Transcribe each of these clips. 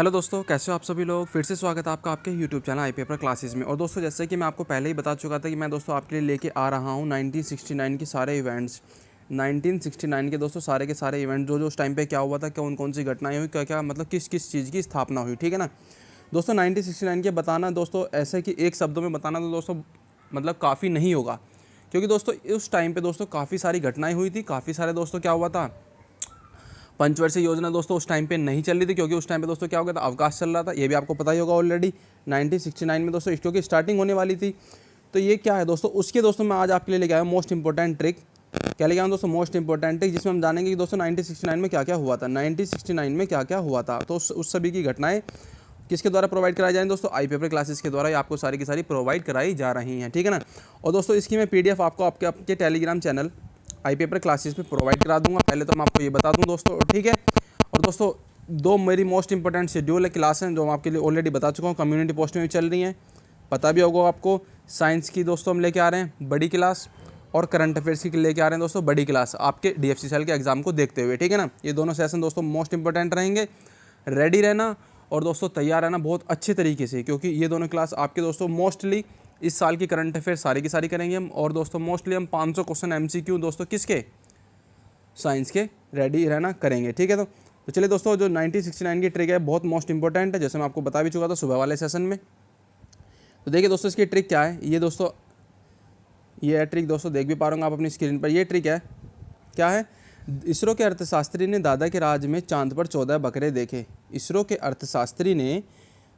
Hello दोस्तों, कैसे हो आप सभी लोग। फिर से स्वागत है आपका आपके यूट्यूब चैनल आई पेपर क्लासेस में। और दोस्तों, जैसे कि मैं आपको पहले ही बता चुका था कि मैं दोस्तों आपके लिए लेके आ रहा हूँ 1969 के सारे इवेंट्स। 1969 के दोस्तों सारे के सारे इवेंट जो जो उस टाइम पे क्या हुआ था, कौन कौन सी घटनाएं हुई, क्या क्या मतलब किस किस चीज़ की स्थापना हुई, ठीक है ना दोस्तों। 1969 के बताना दोस्तों ऐसे कि एक शब्दों में बताना तो दोस्तों मतलब काफ़ी नहीं होगा, क्योंकि दोस्तों उस टाइम पे दोस्तों काफ़ी सारी घटनाएं हुई थी। काफ़ी सारे दोस्तों क्या हुआ था, पंचवर्षीय योजना दोस्तों उस टाइम पे नहीं चल रही थी, क्योंकि उस टाइम पे दोस्तों क्या हो गया था, अवकाश चल रहा था। ये भी आपको पता ही होगा ऑलरेडी। 1969 में दोस्तों इसरो की स्टार्टिंग होने वाली थी। तो ये क्या है दोस्तों, उसके दोस्तों मैं आज आपके लिए लेके आया हूँ मोस्ट इंपॉर्टेंट ट्रिक। क्या लेके आया हूँ दोस्तों, मोस्ट इंपॉर्टेंट ट्रिक, जिसमें हम जानेंगे कि दोस्तों 1969 में क्या क्या हुआ था। 1969 में क्या क्या हुआ था, तो उस सभी की घटनाएं किसके द्वारा प्रोवाइड कराई जाएंगी दोस्तों, आई पेपर क्लासेस के द्वारा। ये आपको सारी की सारी प्रोवाइड कराई जा रही हैं, ठीक है ना। और दोस्तों इसकी मैं पीडीएफ आपको आपके आपके टेलीग्राम चैनल आई पेपर क्लासेस पे प्रोवाइड करा दूंगा। पहले तो मैं आपको ये बता दूं दोस्तों, ठीक है। और दोस्तों दो मेरी मोस्ट इंपॉर्टेंट शेड्यूल है क्लास हैं, जो मैं आपके लिए ऑलरेडी बता चुका हूँ, कम्युनिटी पोस्ट में भी चल रही हैं, पता भी होगा आपको। साइंस की दोस्तों हम लेके आ रहे हैं बड़ी क्लास, और करंट अफेयर्स की लेके आ रहे हैं दोस्तों बड़ी क्लास, आपके DFCCL के एग्जाम को देखते हुए, ठीक है ना। ये दोनों सेशन दोस्तों मोस्ट इंपॉर्टेंट रहेंगे। रेडी रहना और दोस्तों तैयार रहना बहुत अच्छे तरीके से, क्योंकि ये दोनों क्लास आपके दोस्तों मोस्टली इस साल की करंट अफेयर सारी की सारी करेंगे हम। और दोस्तों मोस्टली हम 500 क्वेश्चन MCQ दोस्तों किसके, साइंस के, रेडी रहना करेंगे, ठीक है। तो चलिए दोस्तों, जो 1969 की ट्रिक है बहुत मोस्ट इंपॉर्टेंट है, जैसे मैं आपको बता भी चुका था सुबह वाले सेशन में। तो देखिए दोस्तों इसकी ट्रिक क्या है, ये दोस्तों ये है ट्रिक दोस्तों, देख भी पा रहे होंगे आप अपनी स्क्रीन पर। ये ट्रिक है, क्या है, इसरो के अर्थशास्त्री ने दादा के राज में चांद पर 14 बकरे देखे। इसरो के अर्थशास्त्री ने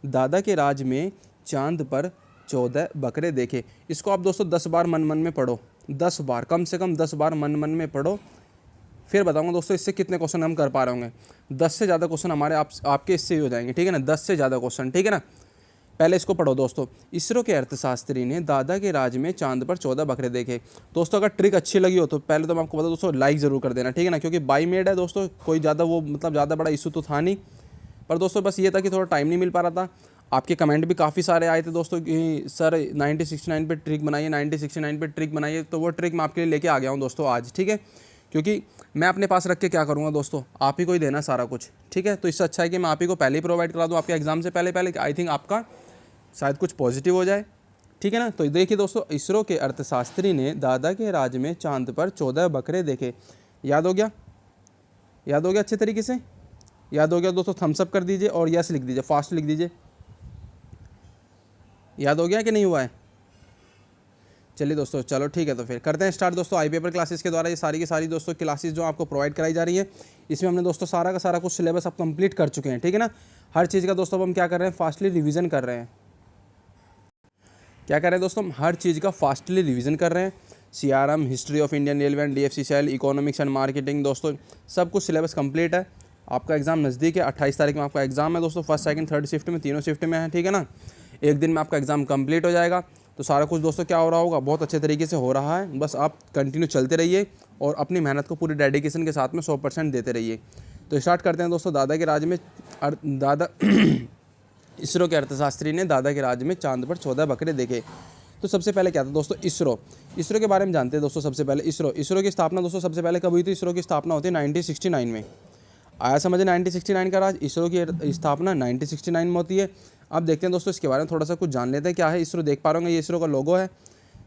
दादा के राज में चांद पर 14 बकरे देखे। इसको आप दोस्तों 10 बार मन मन में पढ़ो, 10 बार, कम से कम 10 बार मन मन में पढ़ो। फिर बताऊंगा दोस्तों इससे कितने क्वेश्चन हम कर पा रहे होंगे। 10 से ज़्यादा क्वेश्चन हमारे आपके इससे ही हो जाएंगे, ठीक है ना। 10 से ज़्यादा क्वेश्चन, ठीक है ना। पहले इसको पढ़ो दोस्तों। इसरो के अर्थशास्त्री ने दादा के राज में चांद पर 14 बकरे देखे। दोस्तों अगर ट्रिक अच्छी लगी हो तो पहले तो मैं आपको बता दोस्तों लाइक ज़रूर कर देना, ठीक है ना, क्योंकि बाई मेड है दोस्तों, कोई ज़्यादा वो मतलब ज़्यादा बड़ा इशू तो था नहीं। पर दोस्तों बस ये था कि थोड़ा टाइम नहीं मिल पा रहा था। आपके कमेंट भी काफ़ी सारे आए थे दोस्तों कि सर 1969 पे ट्रिक बनाइए, 1969 पे ट्रिक बनाइए। तो वो ट्रिक मैं आपके लिए लेके आ गया हूँ दोस्तों आज, ठीक है। क्योंकि मैं अपने पास रख के क्या करूँगा दोस्तों, आप ही को ही देना सारा कुछ, ठीक है। तो इससे अच्छा है कि मैं आप ही को पहले ही प्रोवाइड करा दूँ आपके एग्जाम से पहले पहले, आई थिंक आपका शायद कुछ पॉजिटिव हो जाए, ठीक है ना। तो देखिए दोस्तों, इसरो के अर्थशास्त्री ने दादा के राज में चांद पर 14 बकरे देखे। याद हो गया, याद हो गया अच्छे तरीके से, याद हो गया दोस्तों। थम्स अप कर दीजिए और यस लिख दीजिए, फास्ट लिख दीजिए। याद हो गया कि नहीं हुआ है। चलिए दोस्तों, चलो ठीक है, तो फिर करते हैं स्टार्ट दोस्तों। आई पेपर क्लासेस के द्वारा ये सारी की सारी दोस्तों क्लासेस जो आपको प्रोवाइड कराई जा रही है, इसमें हमने दोस्तों सारा का सारा कुछ सिलेबस अब कंप्लीट कर चुके हैं, ठीक है ना। हर चीज़ का दोस्तों अब हम क्या कर रहे हैं, फास्टली रिवीजन कर रहे हैं। क्या कर रहे हैं दोस्तों, हम हर चीज़ का फास्टली रिवीजन कर रहे हैं। CRM, history of Indian railway, DFCCL, economics and marketing दोस्तों सब कुछ सिलेबस कंप्लीट है। आपका एग्जाम नज़दीक है, 28 तारीख में आपका एग्जाम है दोस्तों, फर्स्ट सेकंड थर्ड शिफ्ट में, तीनों शिफ्ट में है, ठीक है ना। एक दिन में आपका एग्जाम कंप्लीट हो जाएगा। तो सारा कुछ दोस्तों क्या हो रहा होगा, बहुत अच्छे तरीके से हो रहा है। बस आप कंटिन्यू चलते रहिए और अपनी मेहनत को पूरी डेडिकेशन के साथ में 100% देते रहिए। तो स्टार्ट करते हैं दोस्तों। दादा के राज में दादा इसरो के अर्थशास्त्री ने दादा के राज में चांद पर 14 बकरे देखे। तो सबसे पहले क्या था दोस्तों, इसरो के बारे में जानते हैं दोस्तों। सबसे पहले इसरो की स्थापना दोस्तों सबसे पहले कब हुई थी। इसरो की स्थापना होती है 1969 में। आया समझे 1969 का राज। इसरो की स्थापना 1969 में होती है। अब देखते हैं दोस्तों इसके बारे में थोड़ा सा कुछ जान लेते हैं। क्या है इसरो, देख पा रहे होंगे ये इसरो का लोगो है।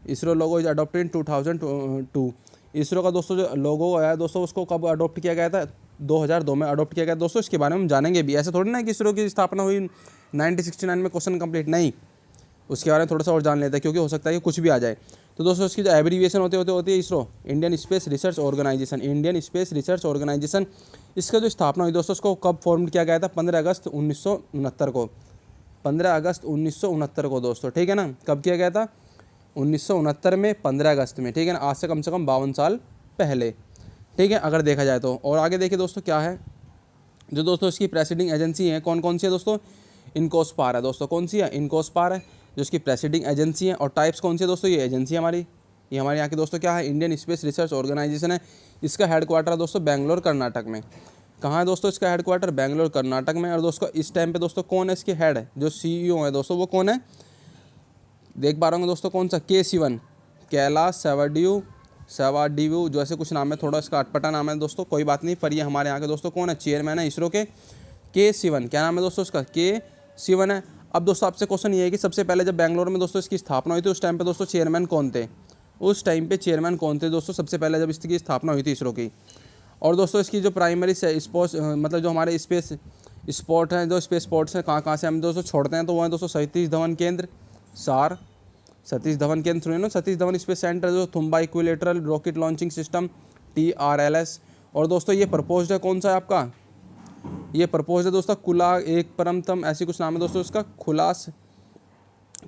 इसरो लोगो इज अडोप्टेड इन 2002। इसरो का दोस्तों जो लोगो आया दोस्तों, उसको कब अडोप्ट किया गया था, 2002 में अडोप्ट किया गया दोस्तों। इसके बारे में हम जानेंगे भी, ऐसे थोड़ी ना कि इसरो की स्थापना हुई 1969 में क्वेश्चन कंप्लीट, नहीं, उसके बारे में थोड़ा सा और जान लेते हैं, क्योंकि हो सकता है कि कुछ भी आ जाए। तो दोस्तों इसकी जो एब्रीविएशन होती है ISRO, Indian space research organisation, Indian space research organisation. इसका जो स्थापना हुई दोस्तों, उसको कब फॉर्म किया गया था, 15 अगस्त 1969 को, 15 अगस्त 1969 को दोस्तों, ठीक है ना। कब किया गया था, 1969 में, 15 अगस्त में, ठीक है ना। आज से कम 52 साल पहले, ठीक है, अगर देखा जाए तो। और आगे देखिए दोस्तों क्या है, जो दोस्तों इसकी प्रेसिडिंग एजेंसी है कौन कौन सी है दोस्तों, इनकोस्पार है दोस्तों। कौन सी है, इनकोस्पार है जो इसकी प्रेसिडिंग एजेंसी है। और टाइप्स कौन सी है दोस्तों, ये एजेंसी हमारी, ये हमारे यहाँ की दोस्तों क्या है, इंडियन स्पेस रिसर्च ऑर्गेनाइजेशन है। इसका हेडक्वार्टर है दोस्तों बेंगलोर कर्नाटक में। कहाँ है दोस्तों इसका हेडक्वार्टर, बेंगलोर कर्नाटक में। और दोस्तों इस टाइम पे दोस्तों कौन है इसके हेड, जो CEO है दोस्तों, वो कौन है, देख पा रहे होंगे दोस्तों, कौन सा, K. Sivan, कैलाश सेवाडियू जो ऐसे कुछ नाम है, थोड़ा इसका अटपटा नाम है दोस्तों, कोई बात नहीं। पर ये हमारे यहाँ के दोस्तों कौन है, चेयरमैन है इसरो के, K-Sivan, क्या नाम है दोस्तों इसका, K-Sivan है। अब दोस्तों आपसे क्वेश्चन ये है कि सबसे पहले जब बैंगलोर में दोस्तों इसकी स्थापना हुई थी उस टाइम पे दोस्तों चेयरमैन कौन थे, उस टाइम पे चेयरमैन कौन थे दोस्तों सबसे पहले जब इसकी स्थापना हुई थी इसरो की। और दोस्तों इसकी जो प्राइमरी स्पोर्ट्स मतलब जो हमारे स्पेस स्पॉट हैं, जो स्पेस स्पॉट्स हैं कहाँ कहाँ से हम दोस्तों छोड़ते हैं, तो वो है दोस्तों सतीश धवन केंद्र, सार सतीश धवन केंद्र सुनिए ना, सतीश धवन स्पेस सेंटर, जो Thumba equilateral rocket launching system TRLS। और दोस्तों ये प्रपोज्ड है कौन सा है आपका, ये प्रपोज्ड है दोस्तों कुला एक परमतम, ऐसी कुछ नाम है दोस्तों इसका,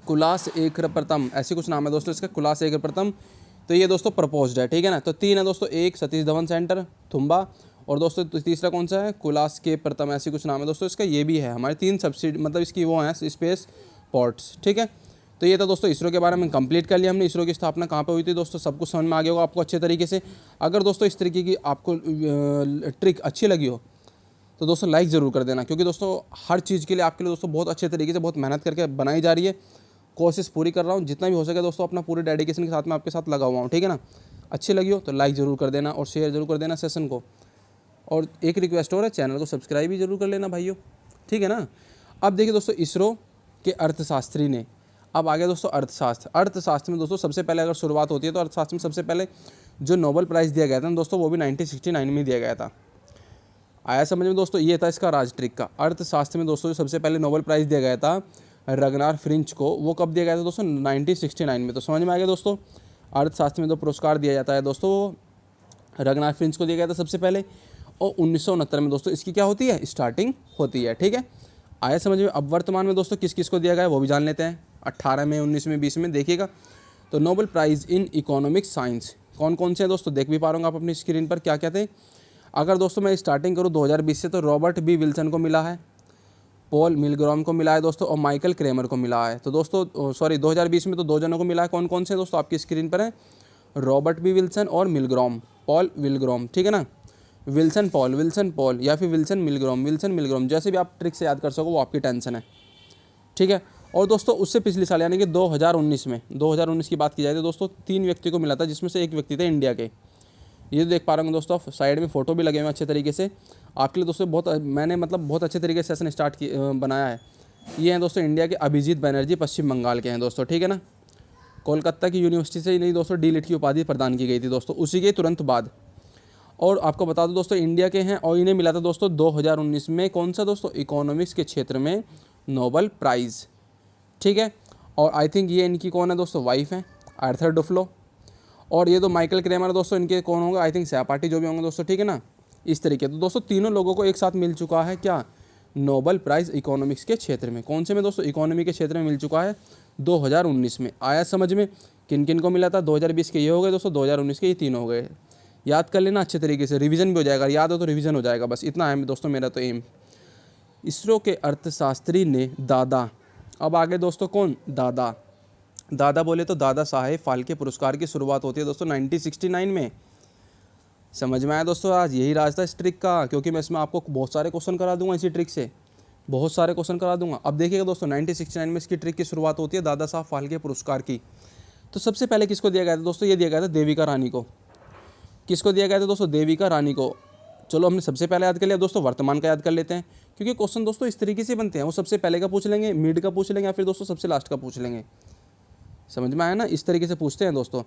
कुलास एक प्रथम, ऐसी कुछ नाम है दोस्तों इसका, कुलास एक प्रथम। तो ये दोस्तों प्रपोज्ड है, ठीक है ना। तो 3 है दोस्तों, एक सतीश धवन सेंटर तुम्बा, और दोस्तों तीसरा कौन सा है, कुलास के प्रथम, ऐसी कुछ नाम है दोस्तों इसका, ये भी है। हमारे 3 सब्सिडी मतलब इसकी वो हैं स्पेस पोर्ट्स, ठीक है। तो ये तो दोस्तों इसरो के बारे में कंप्लीट कर लिया हमने। इसरो की स्थापना कहाँ पे हुई थी दोस्तों, सब कुछ समझ में आ गया होगा आपको अच्छे तरीके से। अगर दोस्तों इस तरीके की आपको ट्रिक अच्छी लगी हो तो दोस्तों लाइक ज़रूर कर देना, क्योंकि दोस्तों हर चीज़ के लिए आपके लिए दोस्तों बहुत अच्छे तरीके से बहुत मेहनत करके बनाई जा रही है। कोशिश पूरी कर रहा हूँ, जितना भी हो सके दोस्तों अपना पूरे डेडिकेशन के साथ में आपके साथ लगा हुआ हूँ, ठीक है ना। अच्छी लगी हो तो लाइक ज़रूर कर देना और शेयर ज़रूर कर देना सेशन को। और एक रिक्वेस्ट और है, चैनल को सब्सक्राइब भी जरूर कर लेना भाइयों, ठीक है ना। अब देखिए दोस्तों इसरो के अर्थशास्त्री ने, अब आ गया दोस्तों अर्थशास्त्र। अर्थशास्त्र में दोस्तों सबसे पहले अगर शुरुआत होती है तो अर्थशास्त्र में सबसे पहले जो नोबेल प्राइज़ दिया गया था दोस्तों वो भी 1969 में दिया गया था। आया समझ में दोस्तों, ये था इसका राज ट्रिक का। अर्थशास्त्र में दोस्तों सबसे पहले नोबेल प्राइज़ दिया गया था रगनार फ्रिंच को, वो कब दिया गया था दोस्तों 1969 में। तो समझ में आ गया दोस्तों, अर्थशास्त्र में जो पुरस्कार दिया जाता है दोस्तों वो रगनार फ्रिंच को दिया गया था सबसे पहले, और 1969 में दोस्तों इसकी क्या होती है, स्टार्टिंग होती है, ठीक है। आया समझ में। अब वर्तमान में दोस्तों किस किस को दिया गया है वो भी जान लेते हैं। 18 में, 19 में, 20 में देखिएगा। तो Nobel prize in economics science कौन कौन से हैं दोस्तों, देख भी पा रहे होंगे आप अपनी स्क्रीन पर क्या क्या थे। अगर दोस्तों मैं स्टार्टिंग करूँ 2020 से, तो रॉबर्ट बी विल्सन को मिला है, पॉल मिलग्रॉम को मिला है दोस्तों, और माइकल क्रेमर को मिला है। तो दोस्तों सॉरी 2020 में तो 2 जनों को मिला है। कौन कौन से दोस्तों आपकी स्क्रीन पर है, रॉबर्ट बी विल्सन और मिलग्रॉम, पॉल विलग्रॉम, ठीक है ना। विल्सन पॉल या फिर विल्सन मिलग्रॉम, जैसे भी आप ट्रिक से याद कर सको वो आपकी टेंशन है, ठीक है। और दोस्तों उससे पिछले साल यानी कि 2019 में, 2019 की बात की जाए तो दोस्तों 3 व्यक्ति को मिला था, जिसमें से एक व्यक्ति थे इंडिया के। ये देख पा रहे होंगे दोस्तों आप, साइड में फ़ोटो भी लगे हुए हैं अच्छे तरीके से आपके लिए दोस्तों। बहुत मैंने मतलब बहुत अच्छे तरीके से सेशन स्टार्ट बनाया है। ये हैं दोस्तों इंडिया के अभिजीत बनर्जी, पश्चिम बंगाल के हैं दोस्तों, ठीक है ना। कोलकाता की यूनिवर्सिटी से नहीं दोस्तों डी.लिट की उपाधि प्रदान की गई थी दोस्तों उसी के तुरंत बाद। और आपको बता दो दोस्तों इंडिया के हैं, और इन्हें मिला था दोस्तों 2019 में कौन सा दोस्तों, इकोनॉमिक्स के क्षेत्र में नोबेल प्राइज़, ठीक है। और आई थिंक ये इनकी कौन है दोस्तों, वाइफ हैं, आर्थर डुफ्लो। और ये तो माइकल क्रेमर दोस्तों इनके कौन होंगे, आई थिंक सहपाठी जो भी होंगे दोस्तों, ठीक है ना। इस तरीके तो दोस्तों तीनों लोगों को एक साथ मिल चुका है क्या, नोबेल प्राइज़ इकोनॉमिक्स के क्षेत्र में। कौन से में दोस्तों, इकोनॉमी के क्षेत्र में मिल चुका है 2019 में। आया समझ में, किन किन को मिला था, 2020 के ये हो गए दोस्तों, 2019 के ये 3 हो गए। याद कर लेना अच्छे तरीके से, रिवीजन भी हो जाएगा, याद हो तो रिवीजन हो जाएगा, बस इतना है दोस्तों मेरा तो एम। इसरो के अर्थशास्त्री ने दादा, अब आगे दोस्तों कौन, दादा बोले तो दादा साहेब फाल्के पुरस्कार की शुरुआत होती है दोस्तों 1969 में। समझ में आया दोस्तों, आज यही राज था इस ट्रिक का, क्योंकि मैं इसमें आपको बहुत सारे क्वेश्चन करा दूंगा इसी ट्रिक से, बहुत सारे क्वेश्चन करा दूंगा। अब देखिएगा दोस्तों 1969 में इसकी ट्रिक की शुरुआत होती है दादा साहब फाल्के पुरस्कार की। तो सबसे पहले किसको दिया गया था दोस्तों, ये दिया गया था देविका रानी को। किसको दिया गया था दोस्तों, देविका रानी को। चलो हमने सबसे पहले याद कर लिया दोस्तों, वर्तमान का याद कर लेते हैं, क्योंकि क्वेश्चन दोस्तों इस तरीके से बनते हैं, वो सबसे पहले का पूछ लेंगे, मिड का पूछ लेंगे, या फिर दोस्तों सबसे लास्ट का पूछ लेंगे। समझ में आया ना, इस तरीके से पूछते हैं दोस्तों।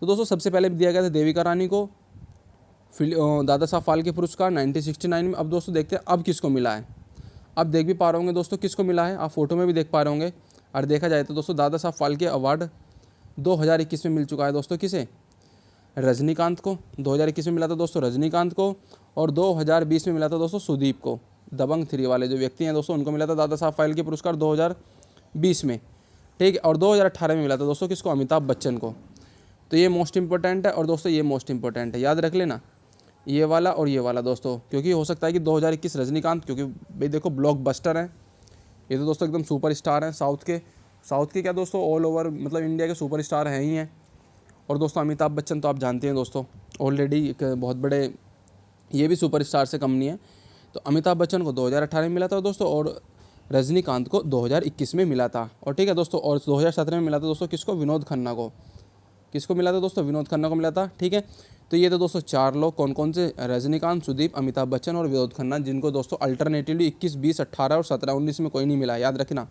तो दोस्तों सबसे पहले दिया गया था देविका रानी को दादा साहब फाल्के पुरस्कार 1969 में। अब दोस्तों देखते हैं अब किसको मिला है। अब देख भी पा रहे होंगे दोस्तों किसको मिला है, आप फोटो में भी देख पा रहे होंगे। और देखा जाए तो दोस्तों दादा साहब फाल्के अवार्ड 2021 में मिल चुका है दोस्तों, किसे, रजनीकांत को। 2021 में मिला था दोस्तों रजनीकांत को, और 2020 में मिला था दोस्तों सुदीप को। दबंग 3 वाले जो व्यक्ति हैं दोस्तों उनको मिला था दादा साहब फाल्के पुरस्कार 2020 में, ठीक है। और 2018 में मिला था दोस्तों किसको, अमिताभ बच्चन को। तो ये मोस्ट इंपॉर्टेंट है, और दोस्तों ये मोस्ट इंपॉर्टेंट है, याद रख लेना ये वाला और ये वाला दोस्तों, क्योंकि हो सकता है कि 2021 रजनीकांत, क्योंकि भाई देखो ब्लॉकबस्टर हैं ये तो दोस्तों, एकदम सुपर स्टार हैं साउथ के क्या दोस्तों, ऑल ओवर मतलब इंडिया के सुपर स्टार हैं ही हैं। और दोस्तों अमिताभ बच्चन तो आप जानते हैं दोस्तों ऑलरेडी एक बहुत बड़े, ये भी सुपर स्टार से कम नहीं है। तो अमिताभ बच्चन को 2018 में मिला था दोस्तों, और रजनीकांत को 2021 में मिला था, और ठीक है दोस्तों। और 2017 में मिला था दोस्तों किसको, विनोद खन्ना को। किसको मिला था दोस्तों? विनोद खन्ना को मिला था। ठीक है, तो ये तो दोस्तों 4 लोग कौन कौन से? रजनीकांत, सुदीप, अमिताभ बच्चन और विनोद खन्ना, जिनको दोस्तों अल्टरनेटिवली 21, 20, 18 और 17, 19 में कोई नहीं मिला, याद रखना।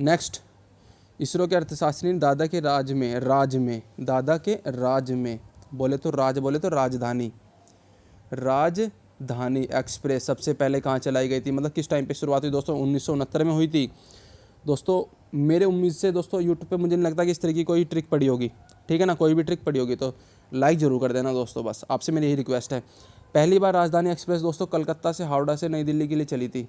नेक्स्ट, इसरो के अर्थशास्त्री ने दादा के दादा के राज में बोले तो राजधानी एक्सप्रेस सबसे पहले कहाँ चलाई गई थी? मतलब किस टाइम पे शुरुआत हुई दोस्तों? 1969 में हुई थी दोस्तों। मेरे उम्मीद से दोस्तों यूट्यूब पे मुझे नहीं लगता कि इस तरह की कोई ट्रिक पड़ी होगी। ठीक है ना, कोई भी ट्रिक पड़ी होगी तो लाइक ज़रूर कर देना दोस्तों, बस आपसे मेरी यही रिक्वेस्ट है। पहली बार राजधानी एक्सप्रेस दोस्तों कलकत्ता से हावड़ा से नई दिल्ली के लिए चली थी।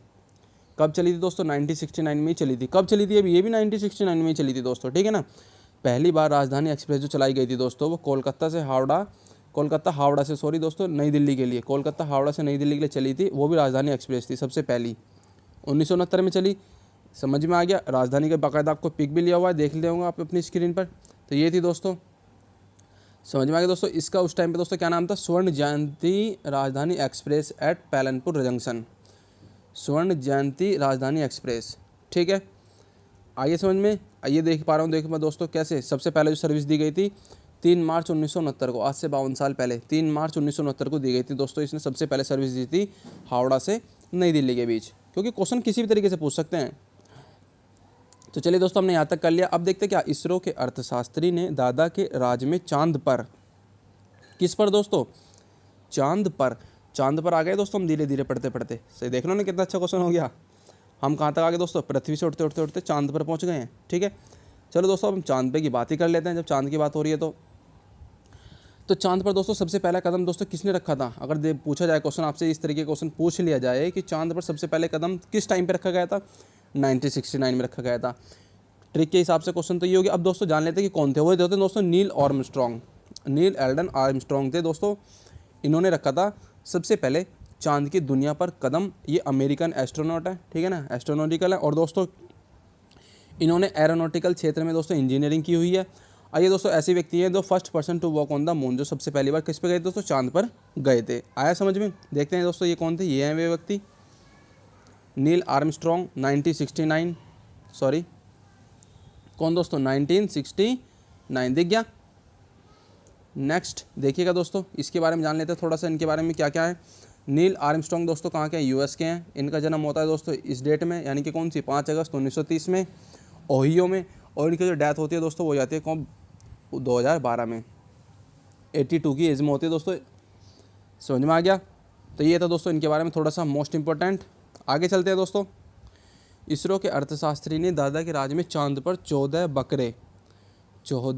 कब चली थी दोस्तों? 1969 में ही चली थी। कब चली थी? अभी ये भी 1969 में ही चली थी दोस्तों। ठीक है ना, पहली बार राजधानी एक्सप्रेस जो चलाई गई थी दोस्तों वो कोलकाता हावड़ा से दोस्तों नई दिल्ली के लिए, कोलकाता हावड़ा से नई दिल्ली के लिए चली थी। वो भी राजधानी एक्सप्रेस थी सबसे पहली, 1969 में चली। समझ में आ गया? राजधानी का बाकायदा आपको पिक भी लिया हुआ है, देख लिया होगा आप अपनी स्क्रीन पर। तो ये थी दोस्तों, समझ में आ गया दोस्तों। इसका उस टाइम पे दोस्तों क्या नाम था? स्वर्ण Jayanti Rajdhani express eight Palanpur junction, स्वर्ण जयंती राजधानी एक्सप्रेस। ठीक है, आइए समझ में, आइए देख पा रहा हूँ, देखो मैं दोस्तों कैसे। सबसे पहले जो सर्विस दी गई थी 3 मार्च 1969 को, आज से 52 साल पहले 3 मार्च 1969 को दी गई थी दोस्तों। इसने सबसे पहले सर्विस दी थी हावड़ा से नई दिल्ली के बीच, क्योंकि क्वेश्चन किसी भी तरीके से पूछ सकते हैं। तो चलिए दोस्तों, हमने यहाँ तक कर लिया। अब देखते क्या, इसरो के अर्थशास्त्री ने दादा के राज में चांद पर, किस पर दोस्तों? चांद पर आ गए दोस्तों हम धीरे धीरे पढ़ते पढ़ते। सही देख लो ना, कितना अच्छा क्वेश्चन हो गया। हम कहाँ तक आ गए दोस्तों? पृथ्वी से उड़ते चांद पर पहुँच गए हैं। ठीक है, चलो दोस्तों अब हम चांद पे की बात ही कर लेते हैं, जब चांद की बात हो रही है तो चांद पर दोस्तों सबसे पहला कदम दोस्तों किसने रखा था? अगर पूछा जाए क्वेश्चन आपसे, इस तरीके का क्वेश्चन पूछ लिया जाए कि चांद पर सबसे पहले कदम किस टाइम पे रखा गया था? 1969 में रखा गया था। ट्रिक के हिसाब से क्वेश्चन तो ये होगी। अब दोस्तों जान लेते हैं कि कौन थे। वो होते दोस्तों नील एल्डन आर्मस्ट्रॉन्ग थे दोस्तों। इन्होंने रखा था सबसे पहले चांद की दुनिया पर कदम। ये अमेरिकन एस्ट्रोनॉट है, ठीक है ना, एस्ट्रोनॉटिकल है। और दोस्तों इन्होंने एरोनॉटिकल क्षेत्र में दोस्तों इंजीनियरिंग की हुई है। आइए दोस्तों, ऐसे व्यक्ति हैं जो first person to walk on the moon, जो सबसे पहली बार किस पे गए दोस्तों? चांद पर गए थे। आया समझ में? देखते हैं दोस्तों ये कौन थे। ये हैं वे व्यक्ति, नील आर्मस्ट्रॉन्ग 1969, सॉरी कौन दोस्तों? 1969, दिख गया। नेक्स्ट देखिएगा दोस्तों, इसके बारे में जान लेते हैं थोड़ा सा, इनके बारे में क्या क्या है। नील आर्मस्ट्रॉन्ग दोस्तों कहाँ के हैं? यूएस के हैं। इनका जन्म होता है दोस्तों इस डेट में, यानी कि कौन सी? 5 अगस्त 1930 में ओहियो में। और इनकी जो डेथ होती है दोस्तों वो हो जाती है कौन? 2012 में, 82 की एज में होती है दोस्तों। समझ में आ गया? तो ये था दोस्तों इनके बारे में थोड़ा सा मोस्ट इंपॉर्टेंट। आगे चलते हैं दोस्तों। इसरो के अर्थशास्त्री ने दादा के राज में चांद पर 14 बकरे। तो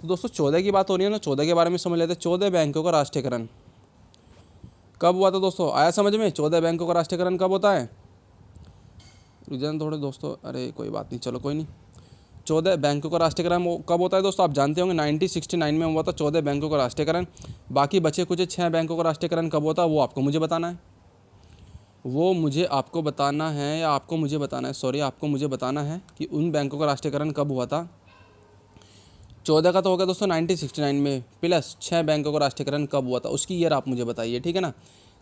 दोस्तों 14 की बात हो रही है ना, 14 के बारे में समझ लेते हैं। 14 बैंकों का राष्ट्रीयकरण कब हुआ था दोस्तों? आया समझ में? 14 बैंकों का राष्ट्रीयकरण कब होता है? रुझान थोड़े दोस्तों, अरे कोई बात नहीं, चलो कोई नहीं। 14 बैंकों का राष्ट्रीयकरण कब होता है दोस्तों? आप जानते होंगे 1969 में हुआ था 14 बैंकों का राष्ट्रीयकरण। बाकी बचे कुछ 6 बैंकों का राष्ट्रीयकरण कब होता है वो आपको मुझे बताना है। आपको मुझे बताना है कि उन बैंकों का राष्ट्रीयकरण कब हुआ था। 14 का तो हो गया दोस्तों 1969 में, प्लस 6 बैंकों का राष्ट्रीयकरण कब हुआ था उसकी ईयर आप मुझे बताइए, ठीक है ना,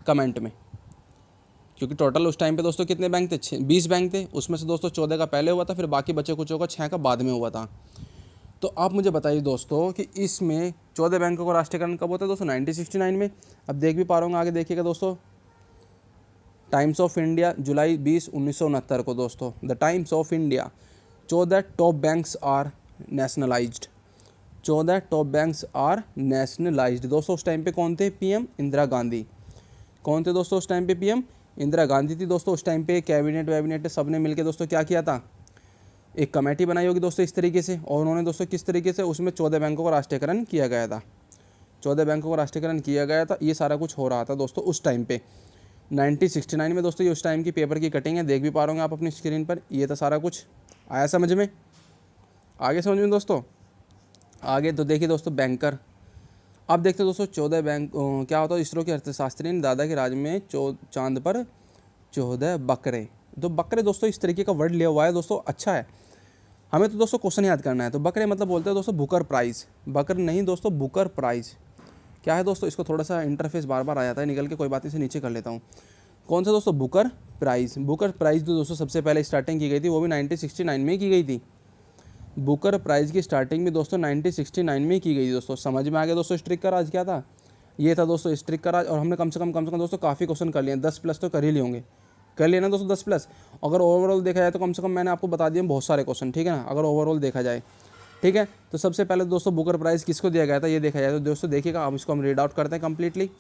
कमेंट में। क्योंकि टोटल उस टाइम पे दोस्तों कितने बैंक थे? 20 बैंक थे। उसमें से दोस्तों 14 का पहले हुआ था, फिर बाकी बचे कुछ का 6 का बाद में हुआ था। तो आप मुझे बताइए दोस्तों कि इसमें 14 बैंकों का राष्ट्रीयकरण कब होता है दोस्तों? 1969 में। अब देख भी पा रहा हूँ, आगे देखिएगा दोस्तों। टाइम्स ऑफ इंडिया जुलाई 20 1969 को दोस्तों, the Times of India, 14 top banks are nationalised. 14 top banks are nationalised. दोस्तों उस टाइम पे कौन थे? पीएम इंदिरा गांधी। कौन थे दोस्तों उस टाइम पे? पीएम इंदिरा गांधी थी दोस्तों। उस टाइम पे कैबिनेट सब ने मिलकर दोस्तों क्या किया था? एक कमेटी बनाई होगी दोस्तों इस तरीके से, और उन्होंने दोस्तों किस तरीके से उसमें 14 बैंकों का राष्ट्रीयकरण किया गया था। 14 बैंकों का राष्ट्रीयकरण किया गया था। ये सारा कुछ हो रहा था दोस्तों उस टाइम पे 1969 में दोस्तों। ये उस टाइम की पेपर की कटिंग है, देख भी पा रहे होंगे आप अपनी स्क्रीन पर। ये था सारा कुछ। आया समझ में? आगे समझ में दोस्तों? आगे तो देखिए दोस्तों, बैंकर। अब देखते दोस्तों 14 बैंक क्या होता है। इसरो के अर्थशास्त्री ने दादा के राज में चांद पर 14 बकरे। तो बकरे दोस्तों इस तरीके का वर्ड लिया हुआ है दोस्तों, अच्छा है। हमें तो दोस्तों क्वेश्चन याद करना है। तो बकरे मतलब बोलते हैं दोस्तों बुकर प्राइज़। बकर नहीं दोस्तों, बुकर प्राइज़ क्या है दोस्तों? इसको थोड़ा सा इंटरफेस बार बार आ जाता है निकल के, कोई बात नहीं, से नीचे कर लेता हूँ। कौन सा दोस्तों? Booker price. बुकर प्राइज़ तो दोस्तों सबसे पहले स्टार्टिंग की गई थी, वो भी 1969 में की गई थी। बुकर प्राइस की स्टार्टिंग भी दोस्तों 1969 में ही की गई दोस्तों। समझ में आ गया दोस्तों स्ट्रिक का राज क्या था। ये था दोस्तों स्ट्रिक का राज। और हमने कम से कम दोस्तों काफ़ी क्वेश्चन कर लिए, 10 प्लस तो कर ही लिए होंगे, कर लिए ना दोस्तों 10 प्लस। अगर ओवरऑल देखा जाए तो कम से कम मैंने आपको बता दिए बहुत सारे क्वेश्चन, ठीक है ना, अगर ओवरऑल देखा जाए, ठीक है। तो सबसे पहले दोस्तों बुकर प्राइज़ किसको दिया गया था ये देखा जाए तो दोस्तों देखिएगा, अब इसको हम रीड आउट करते हैं completely.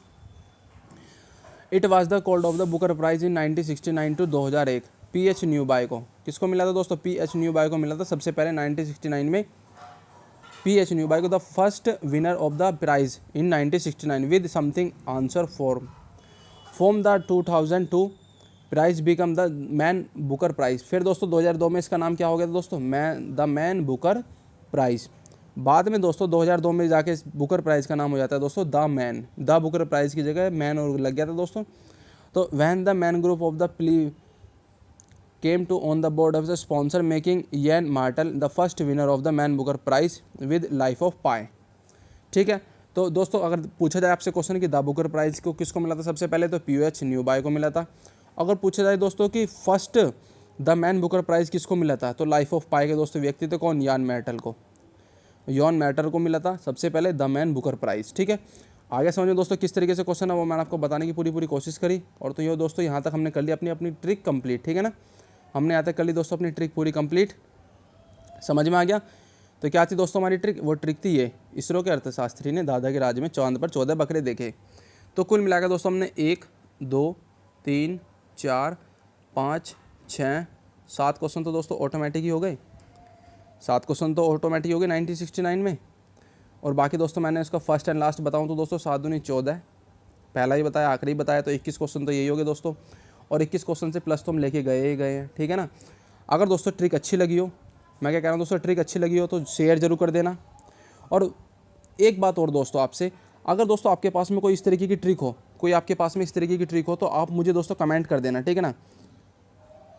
It was the called of the Booker Prize in 1969 to 2001। P H Newby को किसको मिला था दोस्तों, पीएच न्यूबाय को मिला था सबसे पहले 1969 में। पीएच न्यूबाय को the first winner of the prize in 1969 with something answer from the 2002 prize become the man Booker prize. फिर दोस्तों 2002 में इसका नाम क्या हो गया था दोस्तों, मैन बुकर प्राइज। बाद में दोस्तों 2002 में जाके बुकर प्राइज़ का नाम हो जाता है दोस्तों द बुकर प्राइज़ की जगह मैन और लग गया था दोस्तों। तो when the Man Group of the plc came to on the board of the sponsor making Yann Martel the first winner of the man Booker Prize with Life of Pi. ठीक है, तो दोस्तों अगर पूछा जाए आपसे क्वेश्चन कि the Booker price को किसको मिला था सबसे पहले, तो पीएच न्यूबाय को मिला था। अगर पूछा जाए दोस्तों कि first the man Booker prize किसको मिला था, तो लाइफ ऑफ पाई के दोस्तों व्यक्ति थे कौन, यान मैटल को, यॉन मैटर को मिला था सबसे पहले द मैन बुकर प्राइज़। ठीक है, आगे समझो दोस्तों किस तरीके से क्वेश्चन है वो मैंने आपको बताने की पूरी कोशिश करी। और तो ये दोस्तों यहाँ तक हमने कर ली अपनी ट्रिक कंप्लीट, ठीक है ना, हमने यहाँ तक कर ली दोस्तों अपनी ट्रिक पूरी कंप्लीट, समझ में आ गया। तो क्या थी दोस्तों हमारी ट्रिक, वो ट्रिक थी ये, इसरो के अर्थशास्त्री ने दादा के राज्य में चांद पर 14 बकरे देखे। तो कुल मिलाकर दोस्तों हमने 1 2 3 4 5 6 7 क्वेश्चन तो दोस्तों ऑटोमेटिक ही हो गए, 7 क्वेश्चन तो ऑटोमेटिक हो गए 1969 में। और बाकी दोस्तों मैंने इसका फर्स्ट एंड लास्ट बताऊं तो दोस्तों 7 दूनी 14, पहला ही बताया आखिरी बताया, तो 21 क्वेश्चन तो यही हो गए दोस्तों। और 21 क्वेश्चन से प्लस तो हम लेके गए ही गए हैं, ठीक है ना। अगर दोस्तों ट्रिक अच्छी लगी हो, मैं क्या कह रहा हूँ दोस्तों, ट्रिक अच्छी लगी हो तो शेयर जरूर कर देना। और एक बात और दोस्तों आपसे, अगर दोस्तों आपके पास में कोई इस तरीके की ट्रिक हो, कोई आपके पास में इस तरीके की ट्रिक हो तो आप मुझे दोस्तों कमेंट कर देना, ठीक है ना,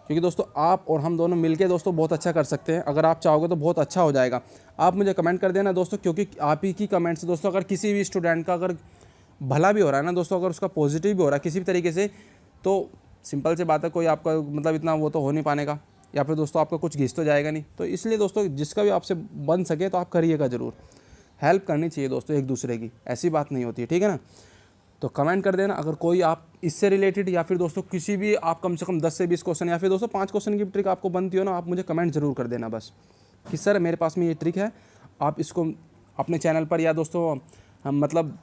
क्योंकि दोस्तों आप और हम दोनों मिलके दोस्तों बहुत अच्छा कर सकते हैं। अगर आप चाहोगे तो बहुत अच्छा हो जाएगा, आप मुझे कमेंट कर देना दोस्तों, क्योंकि आप ही की कमेंट से दोस्तों अगर किसी भी स्टूडेंट का अगर भला भी हो रहा है ना दोस्तों, अगर उसका पॉजिटिव भी हो रहा है किसी भी तरीके से, तो सिंपल सी बात है, कोई आपका मतलब इतना वो तो हो नहीं पाने का, या फिर दोस्तों आपका कुछ घिस तो जाएगा नहीं। तो इसलिए दोस्तों जिसका भी आपसे बन सके तो आप करिएगा ज़रूर, हेल्प करनी चाहिए दोस्तों एक दूसरे की, ऐसी बात नहीं होती है, ठीक है ना। तो कमेंट कर देना अगर कोई आप इससे रिलेटेड या फिर दोस्तों किसी भी आप कम से कम 10 से 20 क्वेश्चन या फिर दोस्तों 5 क्वेश्चन की ट्रिक आपको बनती हो ना, आप मुझे कमेंट जरूर कर देना बस कि सर मेरे पास में ये ट्रिक है, आप इसको अपने चैनल पर, या दोस्तों हम मतलब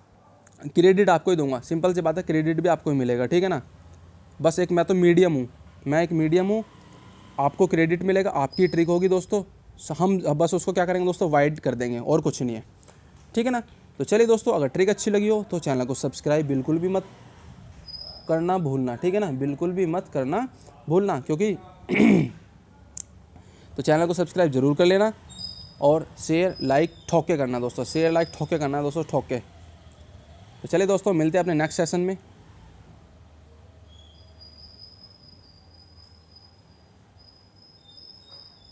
क्रेडिट आपको ही दूंगा, सिंपल सी बात है, क्रेडिट भी आपको ही मिलेगा, ठीक है ना। बस एक मैं तो मीडियम हूँ, मैं एक मीडियम हूँ, आपको क्रेडिट मिलेगा, आपकी ट्रिक होगी दोस्तों, हम बस उसको क्या करेंगे दोस्तों, वाइड कर देंगे और कुछ नहीं है, ठीक है ना। तो चलिए दोस्तों अगर ट्रिक अच्छी लगी हो तो चैनल को सब्सक्राइब बिल्कुल भी मत करना भूलना, ठीक है ना, बिल्कुल भी मत करना भूलना, क्योंकि तो चैनल को सब्सक्राइब जरूर कर लेना और शेयर लाइक ठोक के करना दोस्तों, शेयर लाइक ठोक के करना दोस्तों, ठोक के। तो चलिए दोस्तों मिलते हैं अपने नेक्स्ट सेशन में।